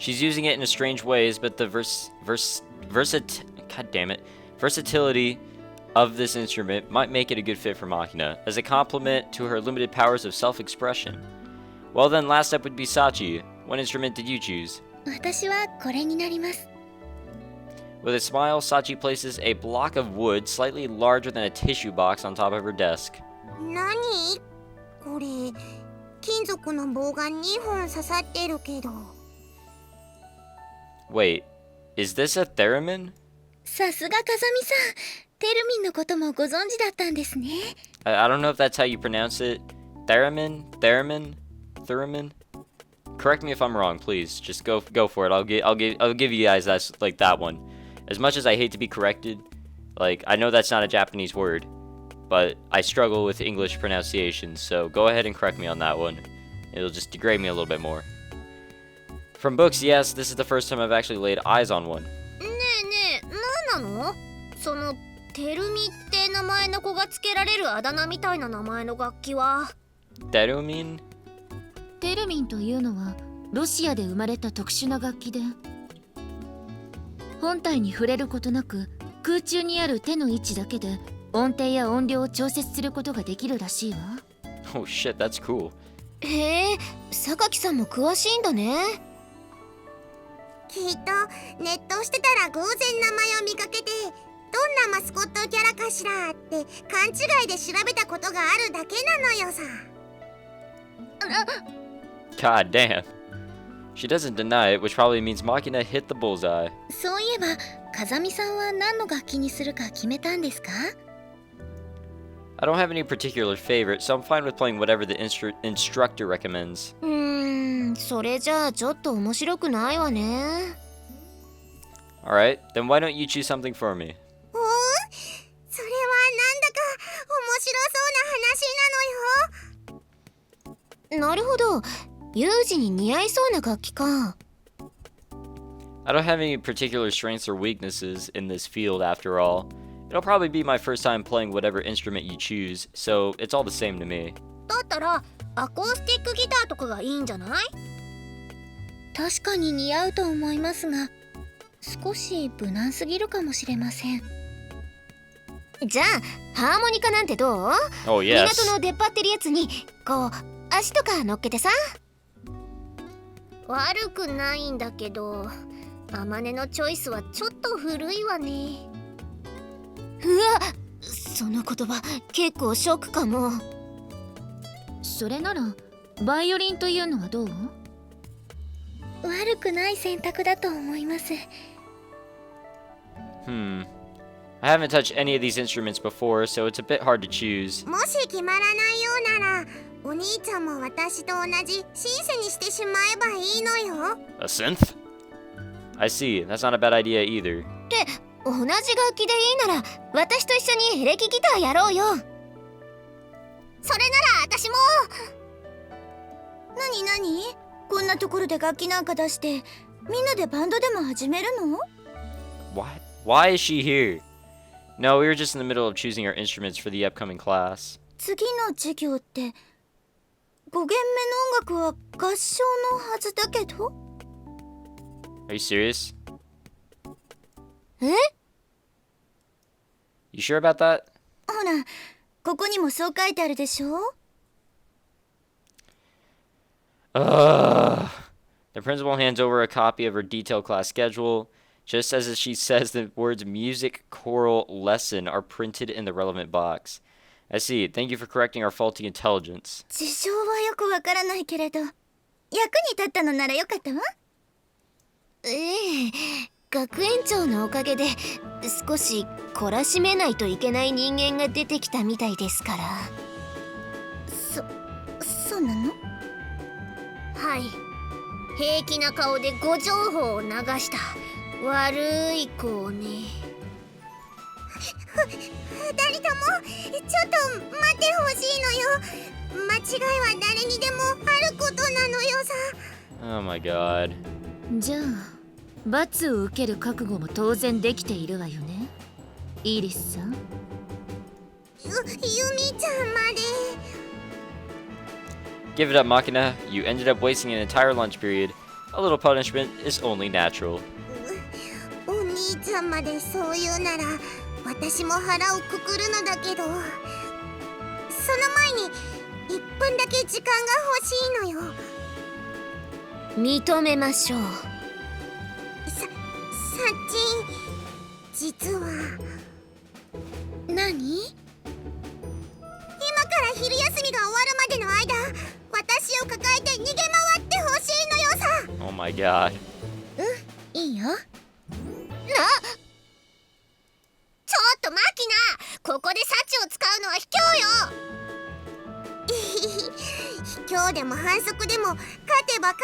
She's using it in strange ways, but the versatility of this instrument might make it a good fit for Makina, as a complement to her limited powers of self-expression. Well then, last up would be Sachi. What instrument did you choose? 私はこれになります。 With a smile, Sachi places a block of wood slightly larger than a tissue box on top of her desk. 何これ、金属の棒が2本刺さってるけど。Wait, is this a theremin? さすが風見さん。テルミンのこともご存知だったんですね。I don't know if that's how you pronounce it. Theremin? Theremin? Correct me if I'm wrong, please. Just go for it. I'll give you guys that one. As much as I hate to be corrected, I know that's not a Japanese word, but I struggle with English pronunciation, so go ahead and correct me on that one. It'll just degrade me a little bit more. From books, yes, this is the first time I've actually laid eyes on one. ねえねえ、何なの？そのテルミって名前の子がつけられるあだ名みたいな名前の楽器は。Terumin? テルミンというのはロシアで生まれた特殊な楽器で、本体に触れることなく空中にある手の位置だけで音程や音量を調節することができるらしいわ。Oh shit, that's cool. へえ、榊さんも詳しいんだね。きっとネットしてたら偶然名前を見かけて、どんなマスコットキャラかしらって勘違いで調べたことがあるだけなのよさ。God damn. She doesn't deny it, which probably means Makina hit the bullseye. そういえば、風見さんは何の楽器にするか決めたんですか？ I don't have any particular favorite, so I'm fine with playing whatever the instructor recommends. それじゃあちょっと面白くないわね。Alright, then why don't you choose something for me? それはなんだか面白そうな話なのよ。なるほど、ユージに似合いそうな楽器か。I don't have any particular strengths or weaknesses in this field after all. It'll probably be my first time playing whatever instrument you choose, so it's all the same to me. だったらアコースティックギターとかがいいんじゃない？確かに似合うと思いますが、少し無難すぎるかもしれません。じゃあハーモニカなんてどう？ Oh yes. 港の出っ張ってるやつにこう足とか乗っけてさ。悪くないんだけど、あまねのチョイスはちょっと古いわね。うわ、その言葉結構ショックかも。それならバイオリンというのはどう？悪くない選択だと思います。I haven't touched any of these instruments before, so it's a bit hard to choose. もし決まらないようなら、お兄ちゃんも私と同じシンセにしてしまえばいいのよ。A synth? I see. That's not a bad idea either. で、同じ楽器でいいなら、私と一緒にエレキギターやろうよ。それなら私も。なにこんなところで楽器なんか出して、みんなでバンドでも始めるの？ Why is she here? No, we were just in the middle of choosing our instruments for the upcoming class. 次の授業って5限目の音楽は合唱のはずだけど。 Are you serious? え？ You sure about that? ほら、ここにもそう書いてあるでしょ。The principal hands over a copy of her detailed class schedule. Just as she says, the words music choral lesson are printed in the relevant box. I see. Thank you for correcting our faulty intelligence. 事情はよくわからないけれど、役に立ったのならよかったわ。学園長のおかげで少し懲らしめないといけない人間が出てきたみたいですから。そうなの？はい。平気な顔で誤情報を流した悪い子をね。2人ともちょっと待ってほしいのよ。間違いは誰にでもあることなのよさ。 Oh my god. じゃあ罰を受ける覚悟も当然できているわよね、イリスさん。ユミちゃんまで。Give it up, Makina. You ended up wasting an entire lunch period. A little punishment is only natural. お兄ちゃんまでそう言うなら私も腹をくくるのだけど、その前に1分だけ時間が欲しいのよ。認めましょう。さっち実は何？今から昼休みが終わるまでの間、私を抱えて逃げ回ってほしいのよさ。 Oh my god. いいよ。ちょっとマキナ、ここで幸を使うのは卑怯よ。卑怯でも反則でも勝てば官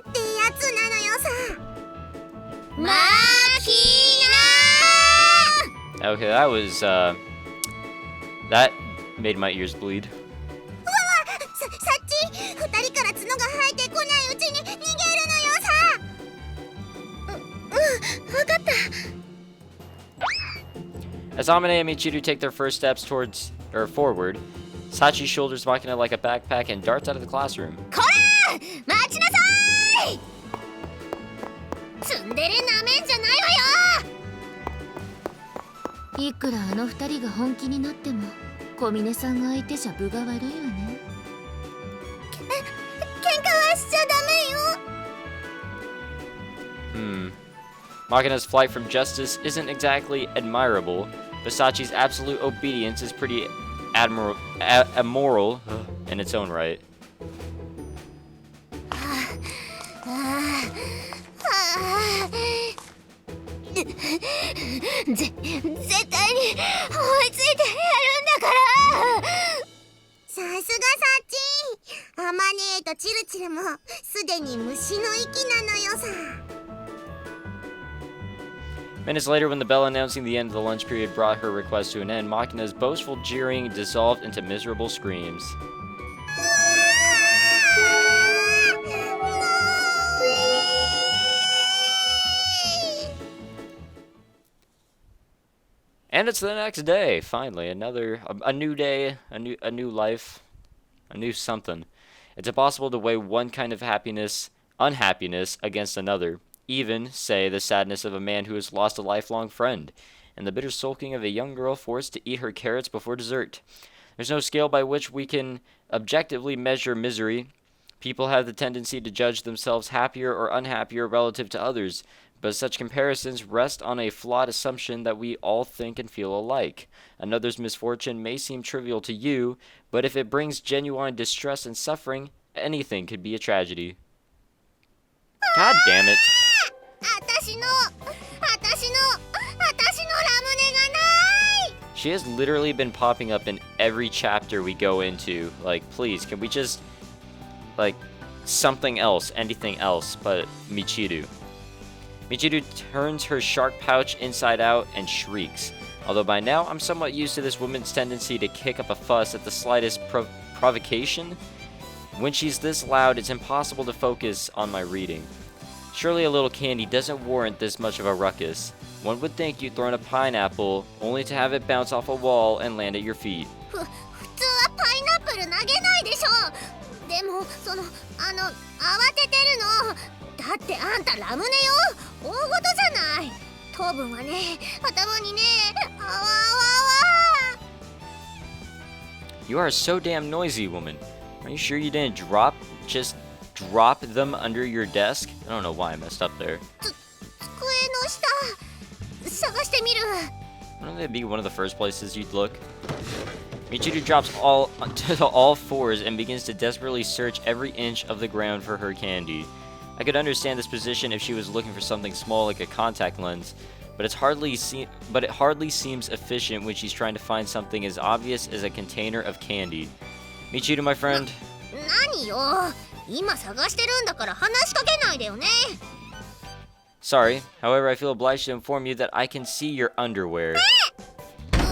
軍ってやつなのよさ。マキナ Okay, that was, that made my ears bleed. さっち、2人から角が生えてこないうちに逃げるのよさ。わかった。 As Amane and Michiru take their first steps forward, Sachi shoulders Makina like a backpack and darts out of the classroom. こら待ちなさい。ツンデレなめんじゃないわよ。いくらあの二人が本気になっても小峰さんが相手じゃ分が悪いわね。喧嘩はしちゃダメよ。Makina's flight from justice isn't exactly admirable, but Sachi's absolute obedience is pretty immoral in its own right. 絶対に追いついてやるんだから。さすがサッチ、アマネーとチルチルもすでに虫の息なのよさ。 Minutes later, when the bell announcing the end of the lunch period brought her request to an end, Makina's boastful jeering dissolved into miserable screams. And it's the next day. Finally, a new day, a new life, a new something. It's impossible to weigh one kind of unhappiness against another. Even, say, the sadness of a man who has lost a lifelong friend, and the bitter sulking of a young girl forced to eat her carrots before dessert. There's no scale by which we can objectively measure misery. People have the tendency to judge themselves happier or unhappier relative to others, but such comparisons rest on a flawed assumption that we all think and feel alike. Another's misfortune may seem trivial to you, but if it brings genuine distress and suffering, anything could be a tragedy. God damn it. 私のラムネがない。 She has literally been popping up in every chapter we go into. Like, please, can we just, like, something else, anything else but Michiru. Michiru turns her shark pouch inside out and shrieks. Although by now, I'm somewhat used to this woman's tendency to kick up a fuss at the slightest provocation. When she's this loud, it's impossible to focus on my reading. Surely a little candy doesn't warrant this much of a ruckus. One would think you'd thrown a pineapple, only to have it bounce off a wall and land at your feet. 普通はパイナップル投げないでしょ。でも慌ててるの。だってあんたラムネよ。大事じゃない。糖分はね、頭にね、あわあわあわ。 You are so damn noisy, woman. Are you sure you didn't just drop them under your desk? I don't know why I messed up there. 机の下探してみる。 Wouldn't that be one of the first places you'd look? Michiru drops to all fours and begins to desperately search every inch of the ground for her candy. I could understand this position if she was looking for something small like a contact lens, but it hardly seems efficient when she's trying to find something as obvious as a container of candy. Michiru, my friend. 何よ。今探してるんだから話しかけないでよね。 Sorry, however, I feel obliged to inform you that I can see your underwear. 頭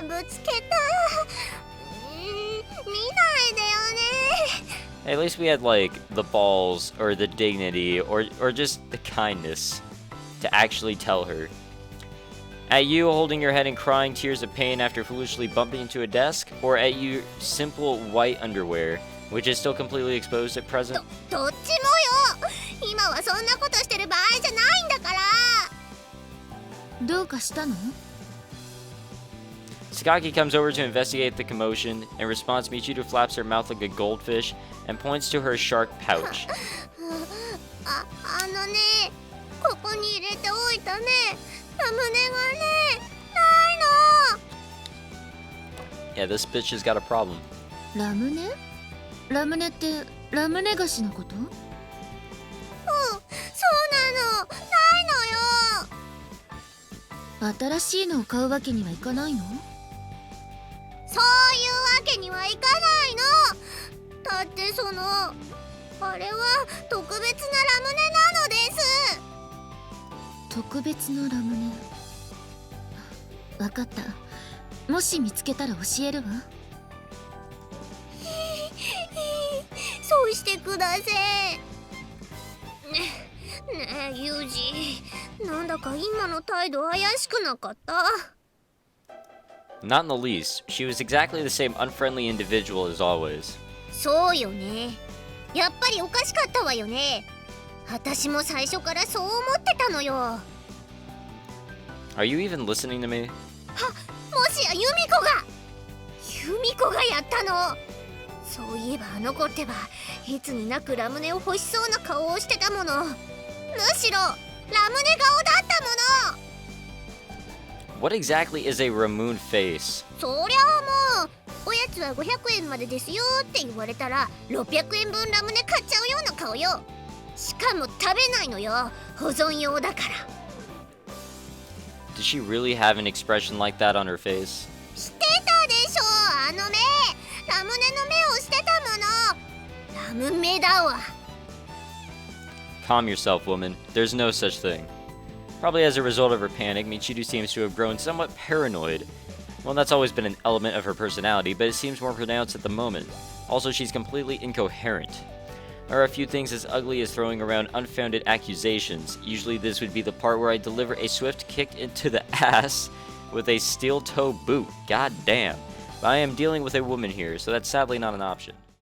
ぶつけた。見ないでよね。 At least we had, like, the balls, or the dignity, or just the kindness to actually tell her. At you holding your head and crying tears of pain after foolishly bumping into a desk, or at you simple white underwear. which is still completely exposed at present. どっちもよ。今はそんなことしてる場合じゃないんだから。どうかしたの？ Sakaki comes over to investigate the commotion. In response, Michiru flaps her mouth like a goldfish and points to her shark pouch. あのね、ここに入れておいたね、ラムネがね、ないの。 Yeah, this bitch has got a problem. ラムネ？ラムネってラムネ菓子のこと？そうなの、ないのよ。新しいのを買うわけにはいかないの？そういうわけにはいかないの。だってあれは特別なラムネなのです。特別のラムネ。わかった。もし見つけたら教えるわ。そうしてください。ねえユージ、なんだか今の態度怪しくなかった？ Not in the least. She was exactly the same unfriendly individual as always. そうよね。やっぱりおかしかったわよね。私も最初からそう思ってたのよ。 Are you even listening to me? もしやユミコがやったの。そういえばあの子ってばいつになくラムネを欲しそうな顔をしてたもの。むしろラムネ顔だったもの。 What exactly is a Ramoon face? そりゃあもうおやつは500円までですよって言われたら600円分ラムネ買っちゃうような顔よ。しかも食べないのよ。保存用だから。 Did she really have an expression like that on her face? してたでしょ、あの目。ラムネの目をしてたもの。ラム目だわ。 Calm yourself, woman. There's no such thing. Probably as a result of her panic, Michiru seems to have grown somewhat paranoid. Well, that's always been an element of her personality, but it seems more pronounced at the moment. Also, she's completely incoherent. There are a few things as ugly as throwing around unfounded accusations. Usually this would be the part where I deliver a swift kick into the ass with a steel toe boot. God damn. But I am dealing with a woman here, so that's sadly not an option.